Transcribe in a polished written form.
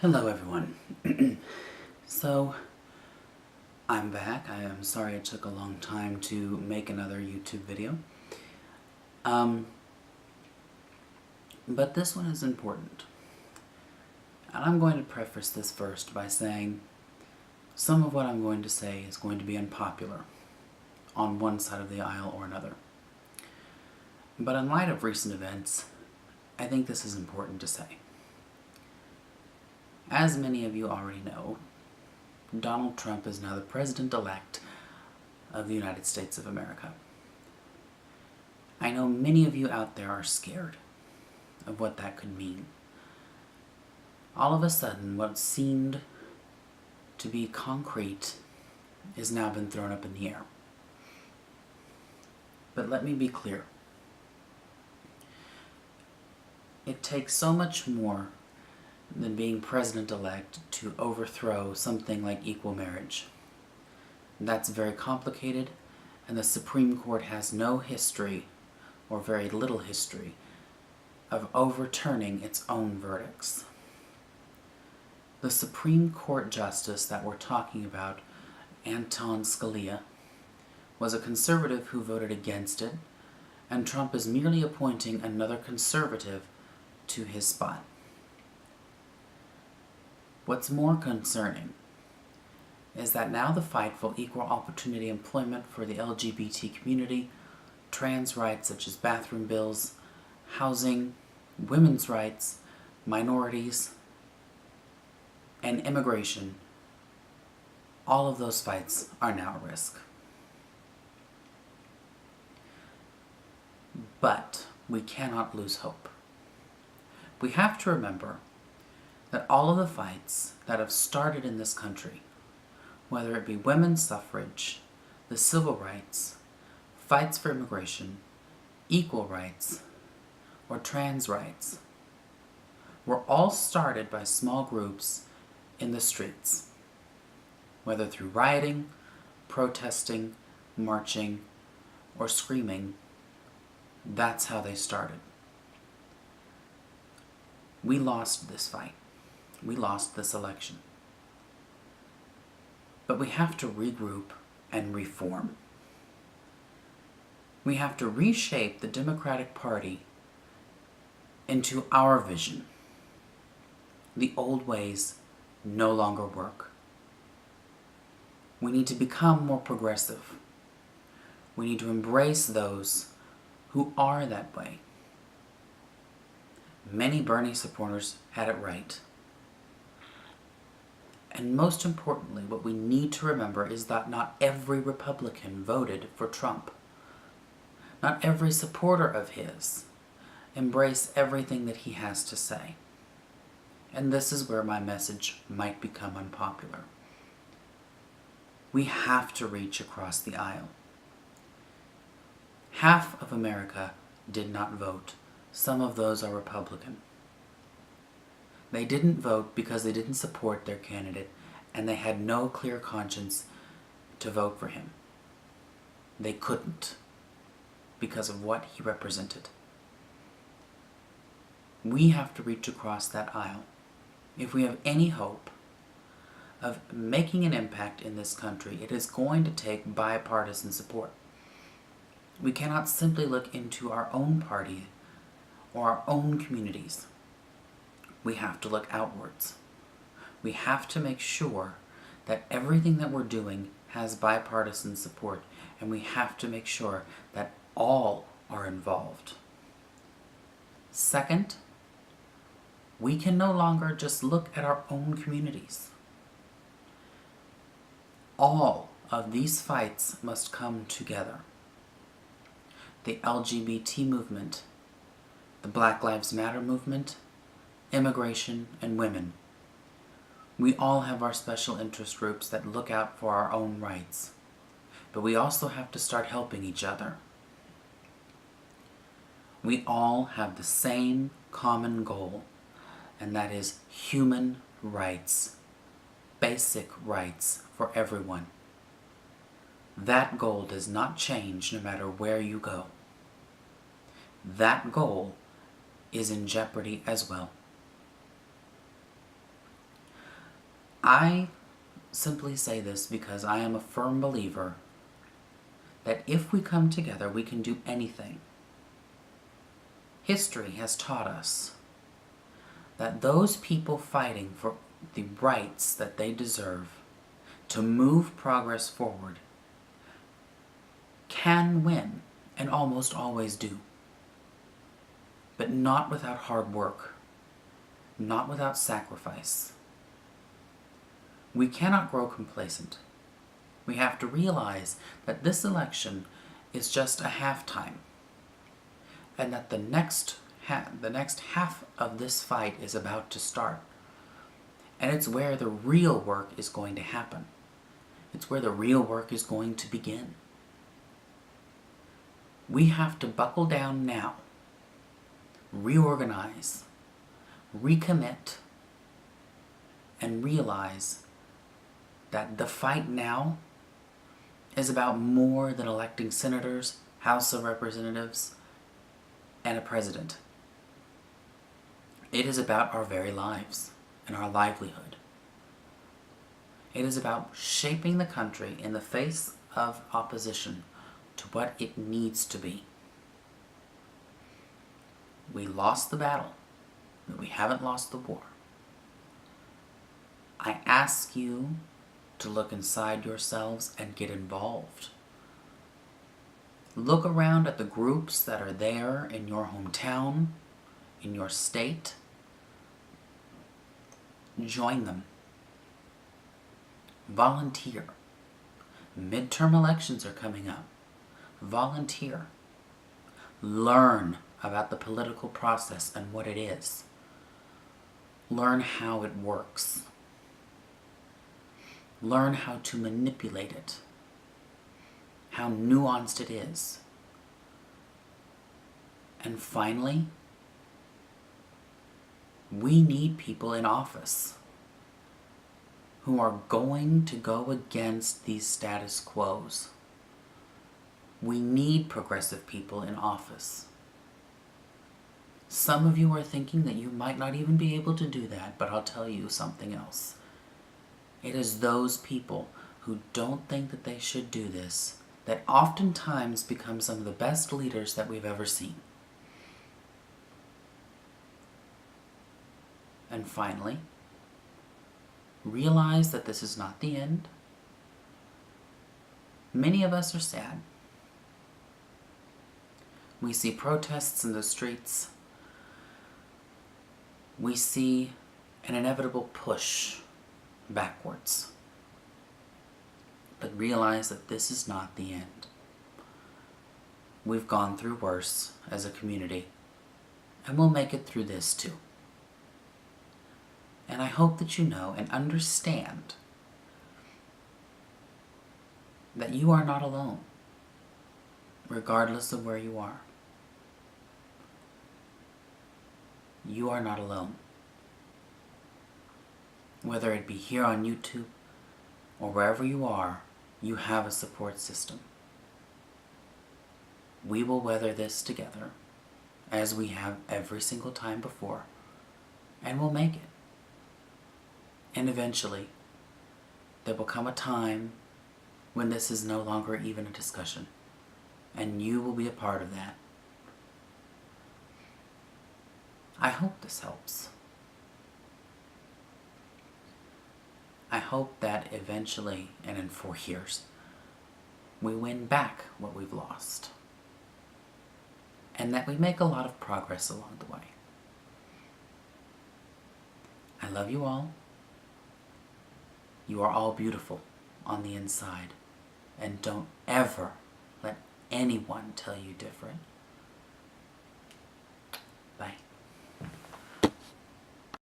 Hello everyone. So, I'm back. I am sorry it took a long time to make another YouTube video. But this one is important. And I'm going to preface this first by saying some of what I'm going to say is going to be unpopular on one side of the aisle or another. But in light of recent events, I think this is important to say. As many of you already know, Donald Trump is now the President-elect of the United States of America. I know many of you out there are scared of what that could mean. All of a sudden, what seemed to be concrete has now been thrown up in the air. But let me be clear. It takes so much more than being president-elect to overthrow something like equal marriage. That's very complicated, and the Supreme Court has no history, or very little history, of overturning its own verdicts. The Supreme Court justice that we're talking about, Anton Scalia, was a conservative who voted against it, and Trump is merely appointing another conservative to his spot. What's more concerning is that now the fight for equal opportunity employment for the LGBT community, trans rights such as bathroom bills, housing, women's rights, minorities, and immigration, all of those fights are now at risk. But we cannot lose hope. We have to remember that all of the fights that have started in this country, whether it be women's suffrage, the civil rights, fights for immigration, equal rights, or trans rights, were all started by small groups in the streets, whether through rioting, protesting, marching, or screaming. That's how they started. We lost this fight. We lost this election. But we have to regroup and reform. We have to reshape the Democratic Party into our vision. The old ways no longer work. We need to become more progressive. We need to embrace those who are that way. Many Bernie supporters had it right. And most importantly, what we need to remember is that not every Republican voted for Trump. Not every supporter of his embraced everything that he has to say. And this is where my message might become unpopular. We have to reach across the aisle. Half of America did not vote. Some of those are Republican. They didn't vote because they didn't support their candidate, and they had no clear conscience to vote for him. They couldn't, because of what he represented. We have to reach across that aisle. If we have any hope of making an impact in this country, it is going to take bipartisan support. We cannot simply look into our own party or our own communities. We have to look outwards. We have to make sure that everything that we're doing has bipartisan support, and we have to make sure that all are involved. Second, we can no longer just look at our own communities. All of these fights must come together. The LGBT movement, the Black Lives Matter movement, immigration, and women. We all have our special interest groups that look out for our own rights, but we also have to start helping each other. We all have the same common goal, and that is human rights, basic rights for everyone. That goal does not change no matter where you go. That goal is in jeopardy as well. I simply say this because I am a firm believer that if we come together, we can do anything. History has taught us that those people fighting for the rights that they deserve to move progress forward can win, and almost always do. But not without hard work, not without sacrifice. We cannot grow complacent. We have to realize that this election is just a halftime, and that the next half of this fight is about to start. And it's where the real work is going to happen. It's where the real work is going to begin. We have to buckle down now, reorganize, recommit, and realize that the fight now is about more than electing senators, House of Representatives, and a president. It is about our very lives and our livelihood. It is about shaping the country in the face of opposition to what it needs to be. We lost the battle, but we haven't lost the war. I ask you to look inside yourselves and get involved. Look around at the groups that are there in your hometown, in your state. Join them. Volunteer. Midterm elections are coming up. Volunteer. Learn about the political process and what it is. Learn how it works. Learn how to manipulate it. How nuanced it is. And finally, we need people in office who are going to go against these status quos. We need progressive people in office. Some of you are thinking that you might not even be able to do that, but I'll tell you something else. It is those people who don't think that they should do this that oftentimes become some of the best leaders that we've ever seen. And finally, realize that this is not the end. Many of us are sad. We see protests in the streets. We see an inevitable push backwards. But realize that this is not the end. We've gone through worse as a community, and we'll make it through this too. And I hope that you know and understand that you are not alone, regardless of where you are. You are not alone. Whether it be here on YouTube or wherever you are, you have a support system. We will weather this together, as we have every single time before, and we'll make it. And eventually, there will come a time when this is no longer even a discussion, and you will be a part of that. I hope this helps. I hope that eventually, and in 4 years, we win back what we've lost, and that we make a lot of progress along the way. I love you all. You are all beautiful on the inside, and don't ever let anyone tell you different. Bye.